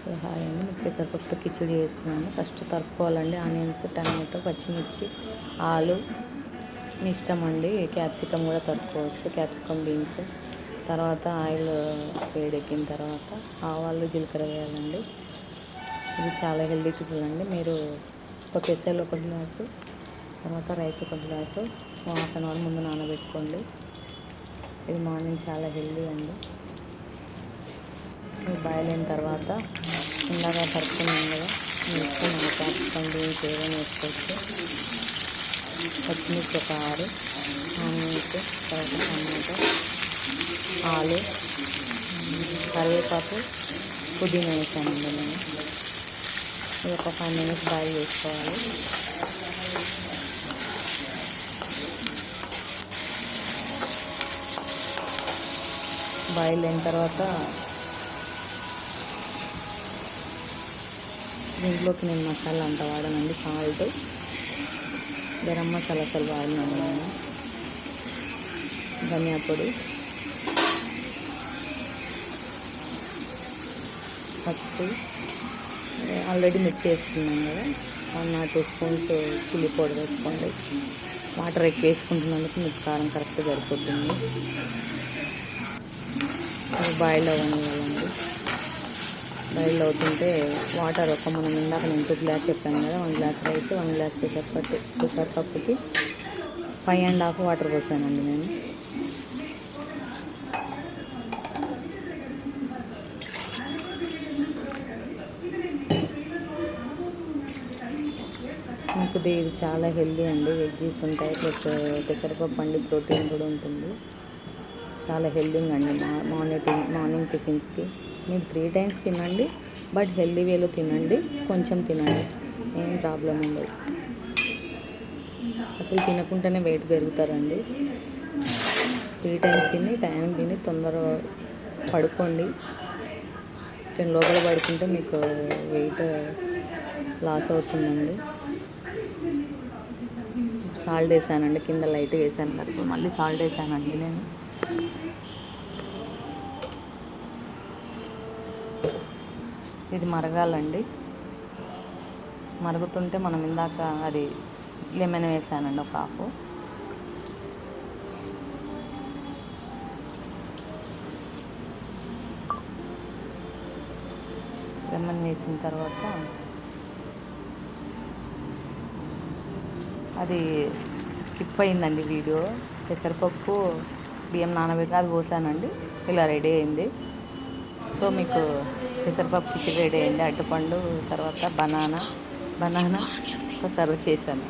Hi అండి, మీకు పెసరపప్పుతో కిచిడి చేస్తున్నాను. ఫస్ట్ తరుపుకోవాలండి. ఆనియన్స్, టమాటో, పచ్చిమిర్చి, ఆలు, మీ ఇష్టం అండి. క్యాప్సికమ్ కూడా తరుపుకోవచ్చు, క్యాప్సికమ్, బీన్స్. తర్వాత ఆయిల్ వేడెక్కిన తర్వాత ఆవాలు, జీలకర్ర వేయాలండి. ఇది చాలా హెల్దీ ఫుడ్ అండి. మీరు ఒక పెసలు ఒక గ్లాసు, తర్వాత రైస్ ఒక గ్లాసు హాఫ్ అన్ అవర్ ముందు నానబెట్టుకోండి. ఇది మార్నింగ్ చాలా హెల్దీ అండి. బాయిల్ అయిన తర్వాత ఇందాక తరుపుకున్నాం కదా, వేసుకున్నాము క్యాప్సికమ్, బీన్స్ ఏదైనా వేసుకోవచ్చు. పచ్చిమిర్చి ఒక 6, ఆనియన్స్, తర్వాత టమాటో, ఆలు, కరివేపాకు, పుదీనా వేసానండి నేను. ఇది ఒక 5 minutes బాయిల్ చేసుకోవాలి. బాయిల్ అయిన తర్వాత దీంట్లోకి నేను మసాలా అంత వాడనండి. సాల్ట్, గరం మసాలా అసలు వాడినాను నేను, ధనియా పొడి, పసుపు, ఆల్రెడీ మిర్చి వేసుకున్నాం కదా, 1 or 2 స్పూన్స్ చిల్లీ పౌడర్ వేసుకోండి. వాటర్ ఎక్కువ వేసుకుంటున్నందుకు మీకు కారం కరెక్ట్గా సరిపోతుంది. అది బాయిల్ అవ్వనివ్వాలండి. బాయిల్ అవుతుంటే వాటర్ మనం ఇందాక నేను 2 గ్లాస్ చెప్పాను కదా, 1 గ్లాస్ రైస్, 1 గ్లాస్ పెసరపప్పుకి 5.5 వాటర్ పోసానండి నేను. మీకు ఇది చాలా హెల్దీ అండి. వెజ్జీస్ ఉంటాయి, ప్లస్ పెసరపప్పు అండి, ప్రోటీన్ కూడా ఉంటుంది. చాలా హెల్దీగా అండి. మార్నింగ్ టిఫిన్స్కి మీరు 3 times తినండి, బట్ హెల్దీ వేలో తినండి. కొంచెం తినండి, ఏం ప్రాబ్లం ఉండదు. అసలు తినకుండానే వెయిట్ పెరుగుతారండి. 3 times తిని తొందరగా పడుకోండి. 10 లోపల పడుకుంటే మీకు వెయిట్ లాస్ అవుతుందండి. సాల్ట్ వేసానండి, కింద లైట్గా వేసాను కదా, మళ్ళీ సాల్ట్ వేసానండి నేను. ఇది మరగాలండి. మరుగుతుంటే మనం ఇందాక అది లెమన్ వేసానండి, ఒక 1/2. లెమన్ వేసిన తర్వాత అది స్కిప్ అయిందండి వీడియో. పెసరపప్పు, బియ్యం నానబెట్టి అది పోసానండి. ఇలా రెడీ అయింది. సో మీకు పెసరపప్పు కిచిడి రెడీ అయింది. అరటిపండు, తర్వాత బనానా సర్వ్ చేశాను.